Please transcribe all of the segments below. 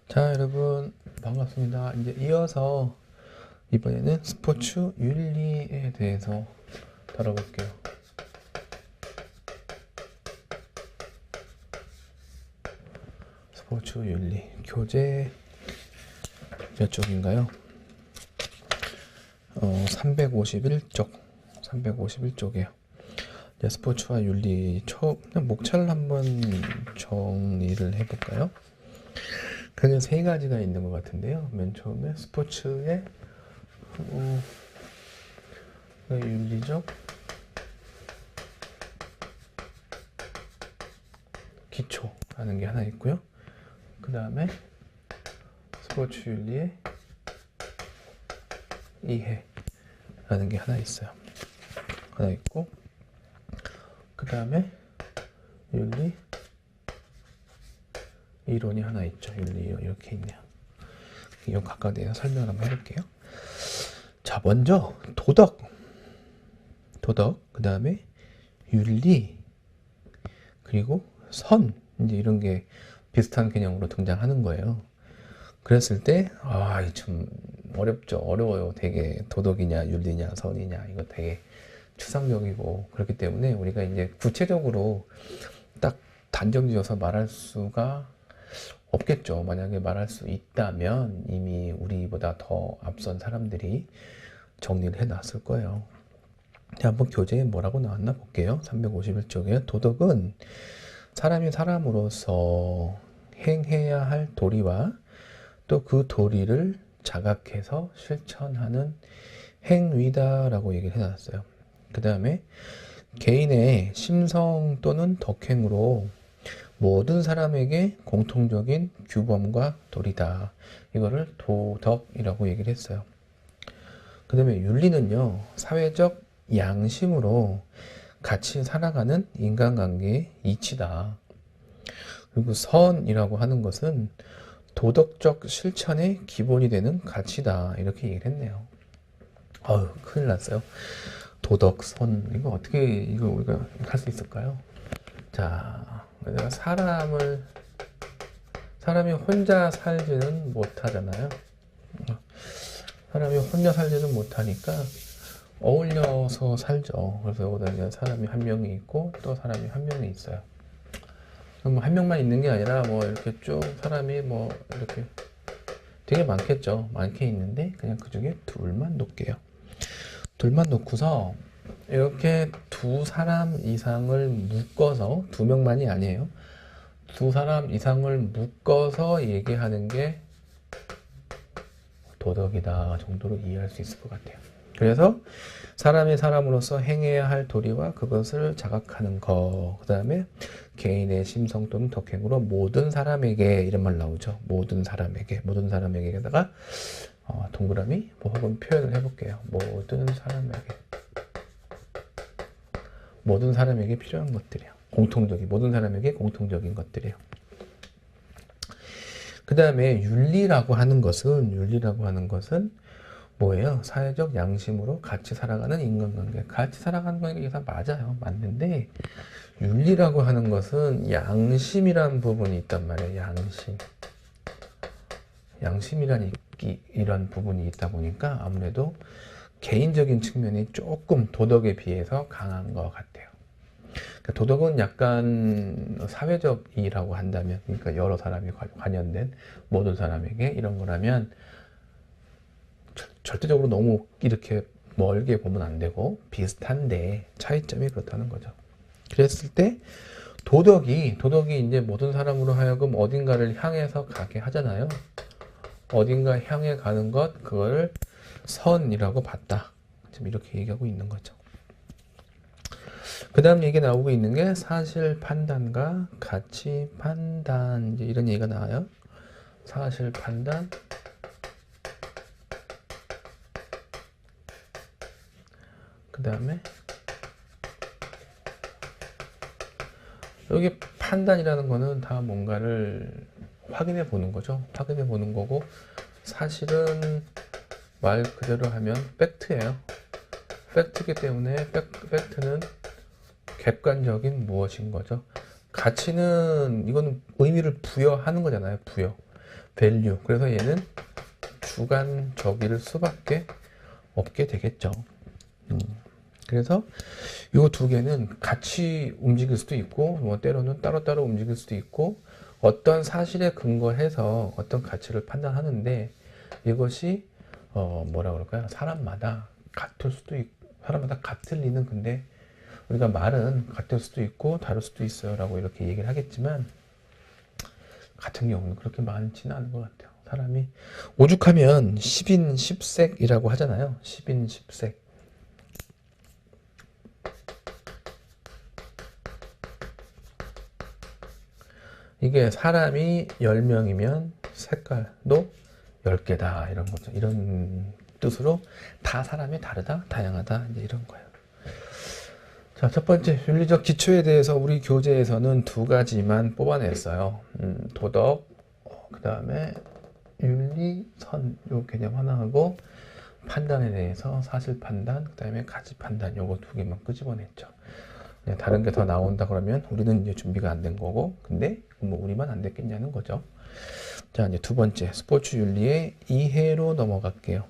자, 여러분 반갑습니다. 이제 이어서 이번에는 스포츠 윤리에 대해서 다뤄볼게요. 스포츠 윤리 교재 몇 쪽인가요? 351쪽 351쪽이에요. 스포츠와 윤리 목차를 한번 정리를 해볼까요? 크게 세 가지가 있는 것 같은데요. 맨 처음에 스포츠의 윤리적 기초라는 게 하나 있고요. 그 다음에 스포츠 윤리의 이해라는 게 하나 있어요. 하나 있고, 그 다음에 윤리 이론이 하나 있죠. 윤리 이론 이렇게 있네요. 이건 각각 내서 설명을 한번 해볼게요. 자, 먼저 도덕, 그 다음에 윤리, 그리고 선, 이제 이런 게 비슷한 개념으로 등장하는 거예요. 그랬을 때, 좀 어려워요. 되게 도덕이냐, 윤리냐, 선이냐, 이거 되게 추상적이고, 그렇기 때문에 우리가 이제 구체적으로 딱 단정 지어서 말할 수가 없겠죠. 만약에 말할 수 있다면 이미 우리보다 더 앞선 사람들이 정리를 해놨을 거예요. 한번 교재에 뭐라고 나왔나 볼게요. 351쪽에 도덕은 사람이 사람으로서 행해야 할 도리와 또 그 도리를 자각해서 실천하는 행위다라고 얘기를 해놨어요. 그 다음에 개인의 심성 또는 덕행으로 모든 사람에게 공통적인 규범과 도리다. 이거를 도덕이라고 얘기를 했어요. 그 다음에 윤리는요, 사회적 양심으로 같이 살아가는 인간관계의 이치다. 그리고 선이라고 하는 것은 도덕적 실천의 기본이 되는 가치다. 이렇게 얘기를 했네요. 큰일 났어요. 도덕, 선, 이거 어떻게, 이거 우리가 할 수 있을까요? 자, 사람이 혼자 살지는 못하잖아요. 사람이 혼자 살지는 못하니까 어울려서 살죠. 그래서 여기다 이제 사람이 한 명이 있고 또 사람이 한 명이 있어요. 그럼 한 명만 있는 게 아니라 이렇게 쭉 사람이 이렇게 되게 많겠죠. 많게 있는데 그냥 그 중에 둘만 놓을게요. 둘만 놓고서 이렇게 두 사람 이상을 묶어서, 두 명만이 아니에요. 두 사람 이상을 묶어서 얘기하는 게 도덕이다 정도로 이해할 수 있을 것 같아요. 그래서 사람이 사람으로서 행해야 할 도리와 그것을 자각하는 거, 그 다음에 개인의 심성 또는 덕행으로 모든 사람에게, 이런 말 나오죠. 모든 사람에게다가 동그라미 혹은 표현을 해볼게요. 모든 사람에게 필요한 것들이에요. 모든 사람에게 공통적인 것들이에요. 그 다음에 윤리라고 하는 것은 뭐예요? 사회적 양심으로 같이 살아가는 인간관계. 같이 살아가는 게 맞아요. 맞는데 윤리라고 하는 것은 양심이란 부분이 있단 말이에요. 양심이란 이런 부분이 있다 보니까 아무래도 개인적인 측면이 조금 도덕에 비해서 강한 것 같아요. 도덕은 약간 사회적이라고 한다면, 그러니까 여러 사람이 관여된 모든 사람에게 이런 거라면 절대적으로 너무 이렇게 멀게 보면 안 되고 비슷한데 차이점이 그렇다는 거죠. 그랬을 때 도덕이 이제 모든 사람으로 하여금 어딘가를 향해서 가게 하잖아요. 어딘가 향해 가는 것, 그걸 선이라고 봤다. 지금 이렇게 얘기하고 있는 거죠. 그 다음 얘기 나오고 있는 게 사실 판단과 가치 판단, 이제 이런 얘기가 나와요. 사실 판단, 그 다음에 여기 판단이라는 거는 다 뭔가를 확인해 보는 거죠. 확인해 보는 거고, 사실은 말 그대로 하면 팩트예요. 팩트이기 때문에 팩트는 객관적인 무엇인 거죠. 가치는, 이거는 의미를 부여하는 거잖아요. value. 그래서 얘는 주관적일 수밖에 없게 되겠죠. 그래서 이 두 개는 같이 움직일 수도 있고, 뭐 때로는 따로따로 움직일 수도 있고, 어떤 사실에 근거해서 어떤 가치를 판단하는데, 이것이 뭐라 그럴까요? 사람마다 같을 수도 있고, 사람마다 같을 리는, 근데 우리가 말은 같을 수도 있고 다를 수도 있어요 라고 이렇게 얘기를 하겠지만, 같은 경우는 그렇게 많지는 않은 것 같아요. 사람이 오죽하면 10인 10색이라고 하잖아요. 10인 10색. 이게 사람이 10명이면 색깔도 10개다 이런 거죠. 이런 뜻으로 다 사람이 다르다, 다양하다 이제 이런 거예요. 자, 첫 번째 윤리적 기초에 대해서 우리 교재에서는 두 가지만 뽑아냈어요. 도덕, 그 다음에 윤리선 요 개념 하나 하고, 판단에 대해서 사실 판단, 그 다음에 가치 판단 요거 두 개만 끄집어냈죠. 다른 게 더 나온다 그러면 우리는 이제 준비가 안 된 거고, 근데 뭐 우리만 안 됐겠냐는 거죠. 자, 이제 두 번째 스포츠 윤리의 이해로 넘어갈게요.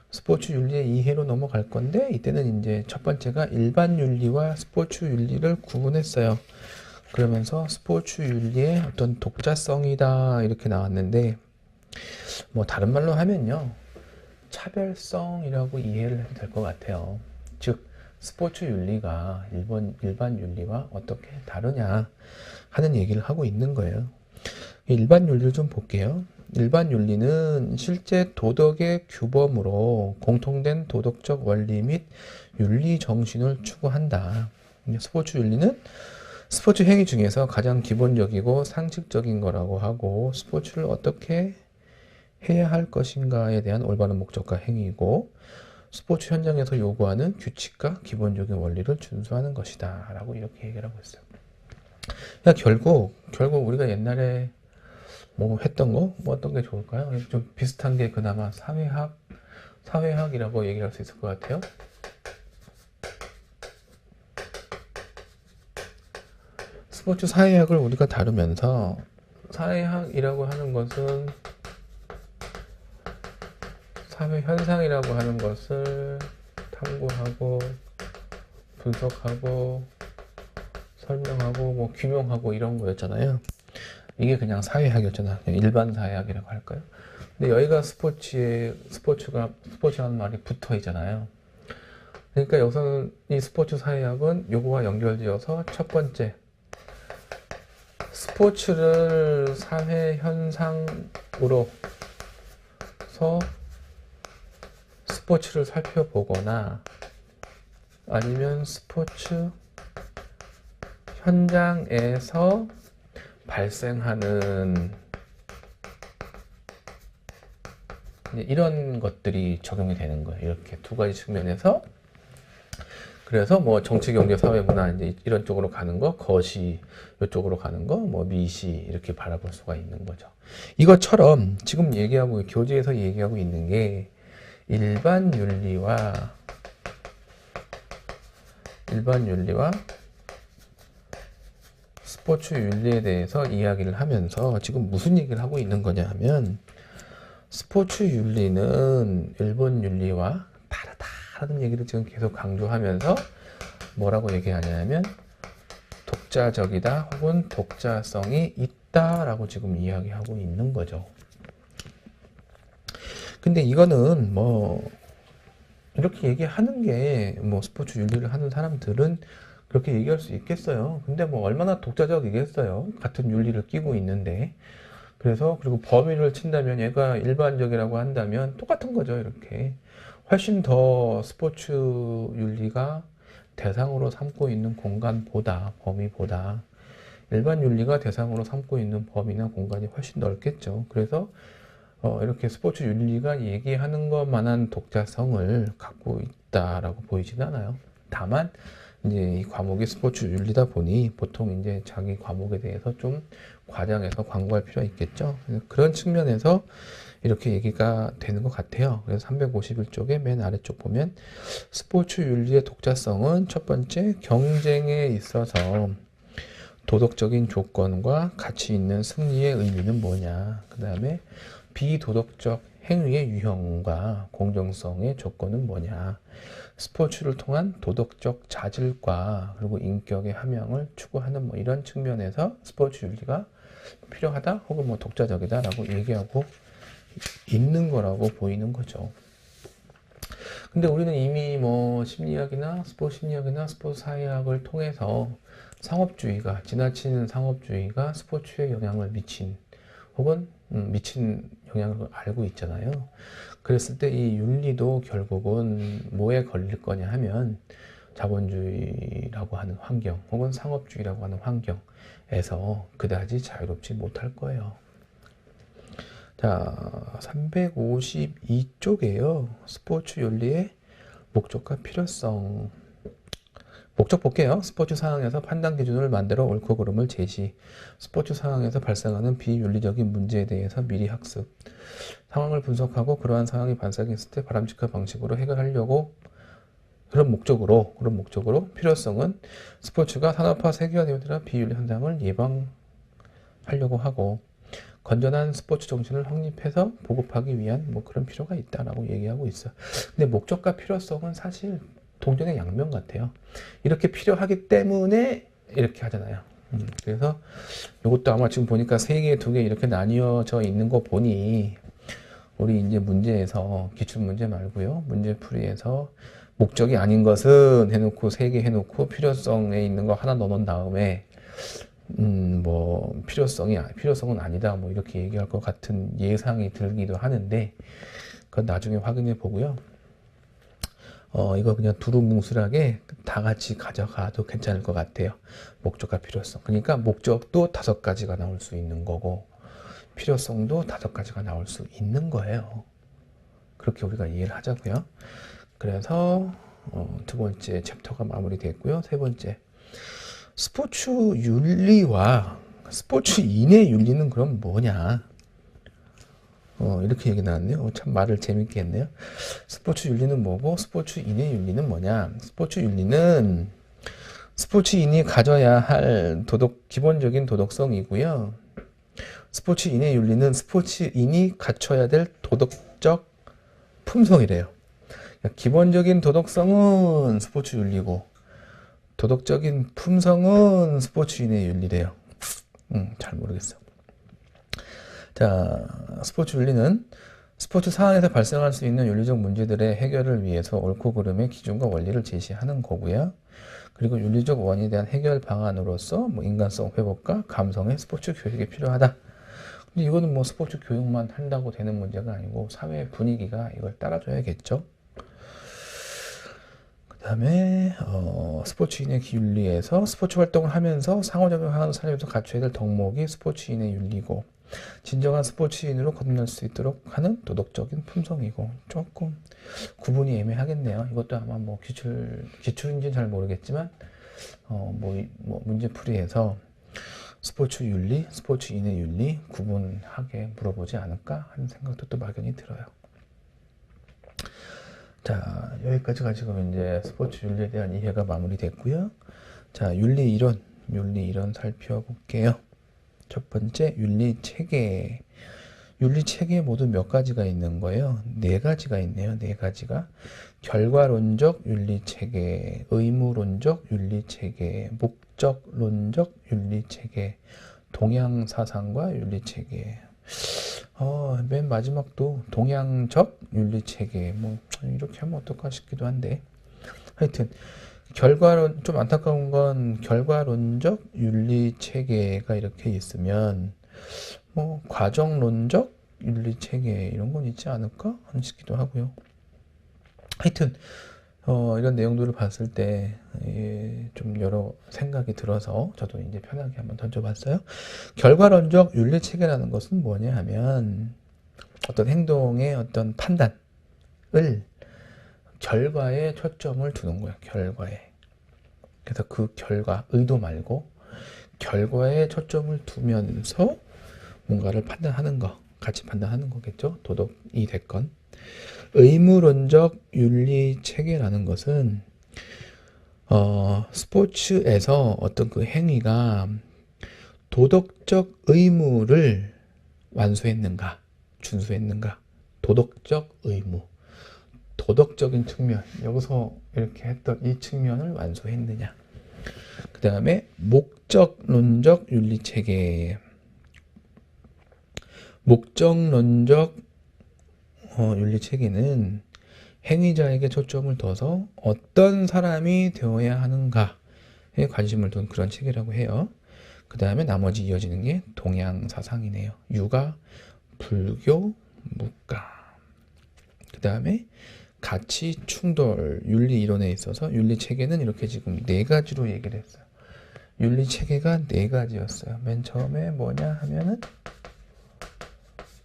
스포츠 윤리의 이해로 넘어갈 건데, 이때는 이제 첫 번째가 일반 윤리와 스포츠 윤리를 구분했어요. 그러면서 스포츠 윤리의 어떤 독자성이다 이렇게 나왔는데, 뭐 다른 말로 하면요, 차별성이라고 이해를 해도 될 것 같아요. 즉 스포츠 윤리가 일반 윤리와 어떻게 다르냐 하는 얘기를 하고 있는 거예요. 일반 윤리를 좀 볼게요. 일반 윤리는 실제 도덕의 규범으로 공통된 도덕적 원리 및 윤리 정신을 추구한다. 스포츠 윤리는 스포츠 행위 중에서 가장 기본적이고 상식적인 거라고 하고, 스포츠를 어떻게 해야 할 것인가에 대한 올바른 목적과 행위이고, 스포츠 현장에서 요구하는 규칙과 기본적인 원리를 준수하는 것이다 라고 이렇게 얘기를 하고 있어요. 그러니까 결국 우리가 옛날에 뭐 했던 거, 뭐 어떤 게 좋을까요? 좀 비슷한 게 그나마 사회학이라고 얘기할 수 있을 것 같아요. 스포츠 사회학을 우리가 다루면서, 사회학이라고 하는 것은 사회 현상이라고 하는 것을 탐구하고 분석하고 설명하고 뭐 규명하고 이런 거였잖아요. 이게 그냥 사회학이었잖아. 그냥 일반 사회학이라고 할까요? 근데 여기가 스포츠라는 말이 붙어 있잖아요. 그러니까 여기서는 이 스포츠 사회학은 요거와 연결지어서 첫 번째, 스포츠를 사회 현상으로서 스포츠를 살펴보거나, 아니면 스포츠 현장에서 발생하는 이런 것들이 적용이 되는 거예요. 이렇게 두 가지 측면에서. 그래서 뭐 정치, 경제, 사회, 문화 이제 이런 쪽으로 가는 거, 거시 이쪽으로 가는 거, 뭐 미시 이렇게 바라볼 수가 있는 거죠. 이것처럼 지금 교재에서 얘기하고 있는 게 일반 윤리와 스포츠 윤리에 대해서 이야기를 하면서 지금 무슨 얘기를 하고 있는 거냐 하면, 스포츠 윤리는 일본 윤리와 다르다는 얘기를 지금 계속 강조하면서 뭐라고 얘기하냐면 독자적이다 혹은 독자성이 있다라고 지금 이야기하고 있는 거죠. 근데 이거는 뭐 이렇게 얘기하는 게 뭐 스포츠 윤리를 하는 사람들은 그렇게 얘기할 수 있겠어요. 근데 뭐 얼마나 독자적이겠어요. 같은 윤리를 끼고 있는데. 그래서 그리고 범위를 친다면, 얘가 일반적이라고 한다면 똑같은 거죠. 이렇게 훨씬 더 스포츠 윤리가 대상으로 삼고 있는 공간보다, 범위보다 일반 윤리가 대상으로 삼고 있는 범위나 공간이 훨씬 넓겠죠. 그래서 이렇게 스포츠 윤리가 얘기하는 것만한 독자성을 갖고 있다라고 보이진 않아요. 다만 이제 이 과목이 스포츠 윤리다 보니 보통 이제 자기 과목에 대해서 좀 과장해서 광고할 필요가 있겠죠. 그런 측면에서 이렇게 얘기가 되는 것 같아요. 그래서 351쪽의 맨 아래쪽 보면 스포츠 윤리의 독자성은 첫 번째, 경쟁에 있어서 도덕적인 조건과 가치 있는 승리의 의미는 뭐냐. 그 다음에 비도덕적 행위의 유형과 공정성의 조건은 뭐냐. 스포츠를 통한 도덕적 자질과 그리고 인격의 함양을 추구하는 뭐 이런 측면에서 스포츠 윤리가 필요하다 혹은 뭐 독자적이다라고 얘기하고 있는 거라고 보이는 거죠. 근데 우리는 이미 뭐 심리학이나 스포츠 심리학이나 스포츠 사회학을 통해서 상업주의가 지나친 상업주의가 스포츠에 영향을 미친 혹은 미친 영향을 알고 있잖아요. 그랬을 때 이 윤리도 결국은 뭐에 걸릴 거냐 하면 자본주의라고 하는 환경 혹은 상업주의라고 하는 환경에서 그다지 자유롭지 못할 거예요. 자, 352쪽에요. 스포츠 윤리의 목적과 필요성. 목적 볼게요. 스포츠 상황에서 판단 기준을 만들어 옳고 그름을 제시. 스포츠 상황에서 발생하는 비윤리적인 문제에 대해서 미리 학습. 상황을 분석하고 그러한 상황이 발생했을 때 바람직한 방식으로 해결하려고 그런 목적으로 필요성은 스포츠가 산업화 세계화되어 따라 비윤리 현상을 예방하려고 하고 건전한 스포츠 정신을 확립해서 보급하기 위한 뭐 그런 필요가 있다라고 얘기하고 있어요. 근데 목적과 필요성은 사실 동전의 양면 같아요. 이렇게 필요하기 때문에 이렇게 하잖아요. 그래서 이것도 아마 지금 보니까 3개, 2개 이렇게 나뉘어져 있는 거 보니 우리 이제 문제에서 기출문제 말고요. 문제풀이에서 목적이 아닌 것은 해놓고 3개 해놓고 필요성에 있는 거 하나 넣어놓은 다음에 뭐 필요성은 아니다 뭐 이렇게 얘기할 것 같은 예상이 들기도 하는데 그건 나중에 확인해 보고요. 이거 그냥 두루뭉술하게 다 같이 가져가도 괜찮을 것 같아요. 목적과 필요성. 그러니까 목적도 5가지가 나올 수 있는 거고 필요성도 5가지가 나올 수 있는 거예요. 그렇게 우리가 이해를 하자고요. 그래서 두 번째 챕터가 마무리됐고요. 세 번째 스포츠 윤리와 스포츠인의 윤리는 그럼 뭐냐? 이렇게 얘기 나왔네요. 참 말을 재밌게 했네요. 스포츠 윤리는 뭐고 스포츠인의 윤리는 뭐냐? 스포츠 윤리는 스포츠인이 가져야 할 기본적인 도덕성이고요. 스포츠인의 윤리는 스포츠인이 갖춰야 될 도덕적 품성이래요. 기본적인 도덕성은 스포츠 윤리고 도덕적인 품성은 스포츠인의 윤리래요. 잘 모르겠어. 자, 스포츠 윤리는 스포츠 상황에서 발생할 수 있는 윤리적 문제들의 해결을 위해서 옳고 그름의 기준과 원리를 제시하는 거고요. 그리고 윤리적 원인에 대한 해결 방안으로서 뭐 인간성 회복과 감성의 스포츠 교육이 필요하다. 근데 이거는 뭐 스포츠 교육만 한다고 되는 문제가 아니고 사회 분위기가 이걸 따라줘야겠죠. 그 다음에 스포츠인의 윤리에서 스포츠 활동을 하면서 상호작용하는 사람에서 갖춰야 될 덕목이 스포츠인의 윤리고 진정한 스포츠인으로 거듭날 수 있도록 하는 도덕적인 품성이고 조금 구분이 애매하겠네요. 이것도 아마 뭐 기출인지는 잘 모르겠지만 문제풀이에서 스포츠 윤리, 스포츠인의 윤리 구분하게 물어보지 않을까 하는 생각도 또 막연히 들어요. 자, 여기까지가 지금 이제 스포츠 윤리에 대한 이해가 마무리됐고요. 자, 윤리 이론 살펴볼게요. 첫 번째, 윤리 체계. 윤리 체계 모두 몇 가지가 있는 거예요? 4가지가 있네요. 4가지가. 결과론적 윤리 체계, 의무론적 윤리 체계, 목적론적 윤리 체계, 동향사상과 윤리 체계. 맨 마지막도 동향적 윤리 체계. 뭐 이렇게 하면 어떨까 싶기도 한데. 하여튼 좀 안타까운 건 결과론적 윤리 체계가 이렇게 있으면 뭐 과정론적 윤리 체계 이런 건 있지 않을까 싶기도 하고요. 하여튼 이런 내용들을 봤을 때 좀 여러 생각이 들어서 저도 이제 편하게 한번 던져봤어요. 결과론적 윤리 체계라는 것은 뭐냐 하면 어떤 행동의 어떤 판단을 결과에 초점을 두는 거예요. 결과에. 그래서 그 결과, 의도 말고 결과에 초점을 두면서 뭔가를 판단하는 거, 같이 판단하는 거겠죠. 도덕이 됐건. 의무론적 윤리 체계라는 것은 스포츠에서 어떤 그 행위가 도덕적 의무를 완수했는가, 준수했는가. 도덕적 의무, 도덕적인 측면, 여기서 이렇게 했던 이 측면을 완수했느냐. 그 다음에 목적론적 윤리체계. 목적론적 윤리체계는 행위자에게 초점을 둬서 어떤 사람이 되어야 하는가에 관심을 둔 그런 체계라고 해요. 그 다음에 나머지 이어지는 게 동양사상이네요. 유가, 불교, 묵가. 그 다음에 가치 충돌, 윤리 이론에 있어서 윤리 체계는 이렇게 지금 네 가지로 얘기를 했어요. 윤리 체계가 네 가지였어요. 맨 처음에 뭐냐 하면은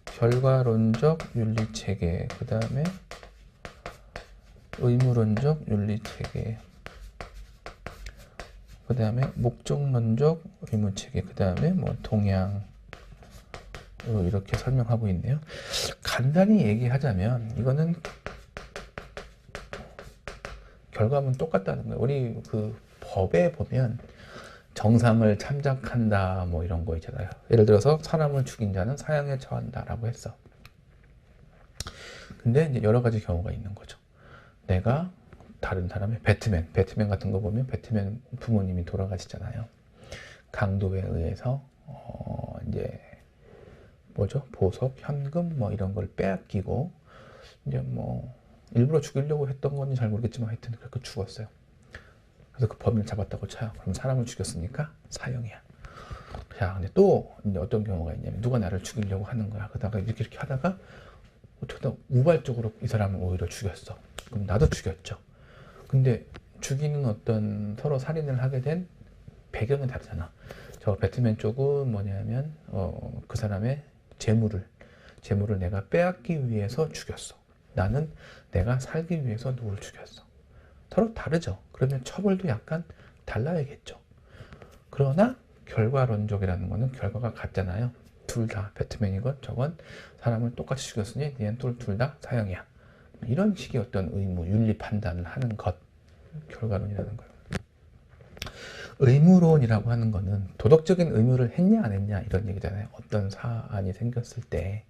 결과론적 윤리 체계, 그 다음에 의무론적 윤리 체계, 그 다음에 목적론적 의무 체계, 그 다음에 뭐 동양, 이렇게 설명하고 있네요. 간단히 얘기하자면 이거는 결과물은 똑같다는 거예요. 우리 그 법에 보면 정상을 참작한다 뭐 이런 거 있잖아요. 예를 들어서 사람을 죽인 자는 사형에 처한다라고 했어. 근데 이제 여러 가지 경우가 있는 거죠. 내가 다른 사람의 배트맨 같은 거 보면 배트맨 부모님이 돌아가시잖아요. 강도에 의해서 이제 뭐죠? 보석, 현금 뭐 이런 걸 빼앗기고 이제 뭐 일부러 죽이려고 했던 건지 잘 모르겠지만 하여튼 그렇게 죽었어요. 그래서 그 범인을 잡았다고 쳐요. 그럼 사람을 죽였으니까 사형이야. 자, 근데 또 이제 어떤 경우가 있냐면 누가 나를 죽이려고 하는 거야. 그러다가 이렇게 하다가 어떻게 우발적으로 이 사람을 오히려 죽였어. 그럼 나도 죽였죠. 근데 죽이는 어떤 서로 살인을 하게 된 배경이 다르잖아. 저 배트맨 쪽은 뭐냐면 그 사람의 재물을 내가 빼앗기 위해서 죽였어. 나는 내가 살기 위해서 누굴 죽였어. 서로 다르죠. 그러면 처벌도 약간 달라야겠죠. 그러나 결과론적이라는 거는 결과가 같잖아요. 둘 다 배트맨이건 저건 사람을 똑같이 죽였으니 얘는 둘 다 사형이야. 이런 식의 어떤 의무, 윤리 판단을 하는 것, 결과론이라는 거예요. 의무론이라고 하는 거는 도덕적인 의무를 했냐 안 했냐 이런 얘기잖아요. 어떤 사안이 생겼을 때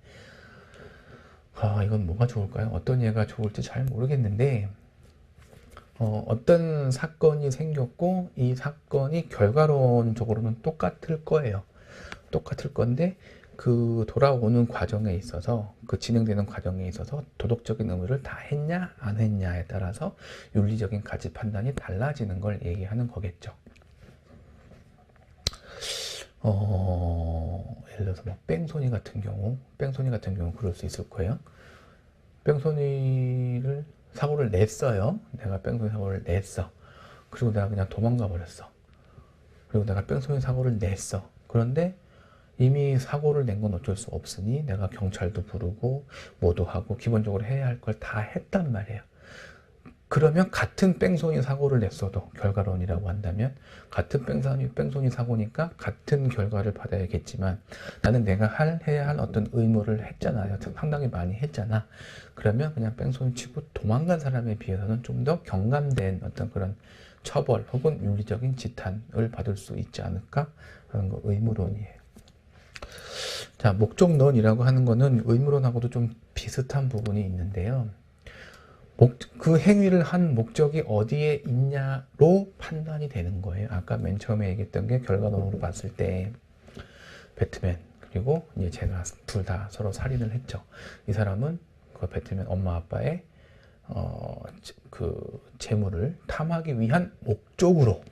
이건 뭐가 좋을까요? 어떤 예가 좋을지 잘 모르겠는데 어떤 사건이 생겼고 이 사건이 결과론적으로는 똑같을 거예요. 똑같을 건데 그 돌아오는 과정에 있어서 그 진행되는 과정에 있어서 도덕적인 의무를 다 했냐 안 했냐에 따라서 윤리적인 가치 판단이 달라지는 걸 얘기하는 거겠죠. 예를 들어서 뭐 뺑소니 같은 경우 그럴 수 있을 거예요. 뺑소니를 사고를 냈어요. 내가 뺑소니 사고를 냈어. 그리고 내가 그냥 도망가 버렸어. 그리고 내가 뺑소니 사고를 냈어. 그런데 이미 사고를 낸 건 어쩔 수 없으니 내가 경찰도 부르고 뭐도 하고 기본적으로 해야 할 걸 다 했단 말이에요. 그러면 같은 뺑소니 사고를 냈어도 결과론이라고 한다면 같은 뺑소니 사고니까 같은 결과를 받아야겠지만 나는 내가 해야 할 어떤 의무를 했잖아요. 상당히 많이 했잖아. 그러면 그냥 뺑소니 치고 도망간 사람에 비해서는 좀 더 경감된 어떤 그런 처벌 혹은 윤리적인 지탄을 받을 수 있지 않을까 하는 거 의무론이에요. 자, 목적론이라고 하는 거는 의무론하고도 좀 비슷한 부분이 있는데요. 그 행위를 한 목적이 어디에 있냐로 판단이 되는 거예요. 아까 맨 처음에 얘기했던 게 결과론으로 봤을 때 배트맨 그리고 이제 제가 둘 다 서로 살인을 했죠. 이 사람은 그 배트맨 엄마 아빠의 그 재물을 탐하기 위한 목적으로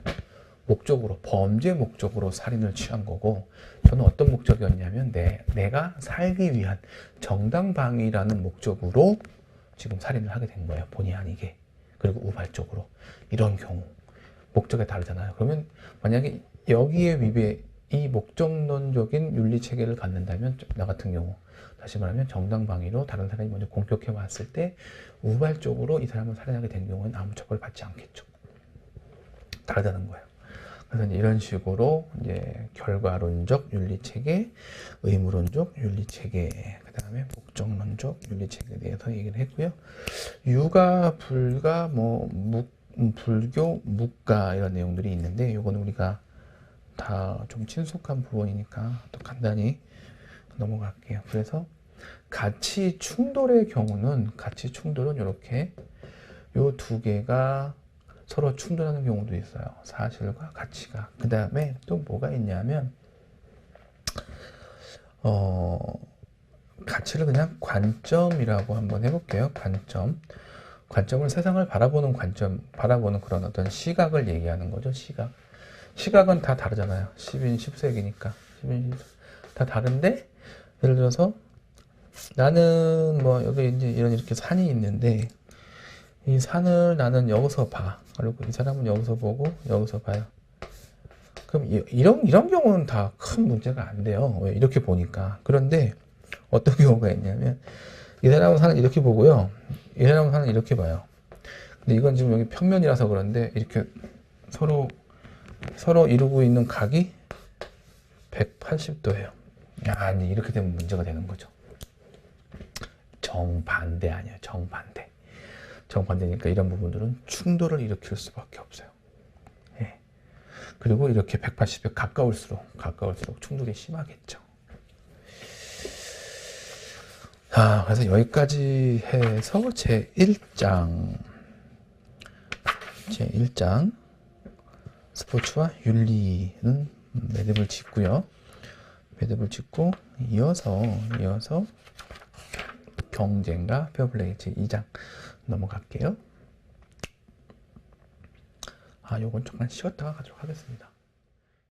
범죄 목적으로 살인을 취한 거고 저는 어떤 목적이었냐면 내가 살기 위한 정당방위라는 목적으로 지금 살인을 하게 된 거예요. 본의 아니게. 그리고 우발적으로. 이런 경우. 목적이 다르잖아요. 그러면 만약에 여기에 이 목적론적인 윤리체계를 갖는다면 나 같은 경우 다시 말하면 정당방위로 다른 사람이 먼저 공격해 왔을 때 우발적으로 이 사람을 살인하게 된 경우는 아무 처벌을 받지 않겠죠. 다르다는 거예요. 그래서 이제 이런 식으로 이제 결과론적 윤리체계, 의무론적 윤리체계, 그 다음에 목적론적 윤리체계에 대해서 얘기를 했고요. 유가, 불가, 불교, 묵가 이런 내용들이 있는데 이거는 우리가 다 좀 친숙한 부분이니까 또 간단히 넘어갈게요. 그래서 가치 충돌의 경우는 이렇게 요 두 개가 서로 충돌하는 경우도 있어요. 사실과 가치가. 그 다음에 또 뭐가 있냐면 가치를 그냥 관점이라고 한번 해볼게요. 관점을 세상을 바라보는 바라보는 그런 어떤 시각을 얘기하는 거죠. 시각은 다 다르잖아요. 10인 10색이니까. 10인 10색. 다 다른데, 예를 들어서, 나는 뭐, 여기 이제 이렇게 산이 있는데, 이 산을 나는 여기서 봐. 그리고 이 사람은 여기서 보고, 여기서 봐요. 그럼 이런 경우는 다 큰 문제가 안 돼요. 왜? 이렇게 보니까. 그런데, 어떤 경우가 있냐면, 이 사람은 산을 이렇게 보고요. 이 사람은 산을 이렇게 봐요. 근데 이건 지금 여기 평면이라서 그런데, 이렇게 서로 이루고 있는 각이 180도예요. 아니, 이렇게 되면 문제가 되는 거죠. 정반대 아니에요. 정반대니까 이런 부분들은 충돌을 일으킬 수밖에 없어요. 예. 그리고 이렇게 180에 가까울수록 충돌이 심하겠죠. 자, 그래서 여기까지 해서 제1장 스포츠와 윤리는 매듭을 짓고요. 매듭을 짓고 이어서 경쟁과 페어플레이 제2장 넘어갈게요. 요건 조금만 쉬었다가 가도록 하겠습니다.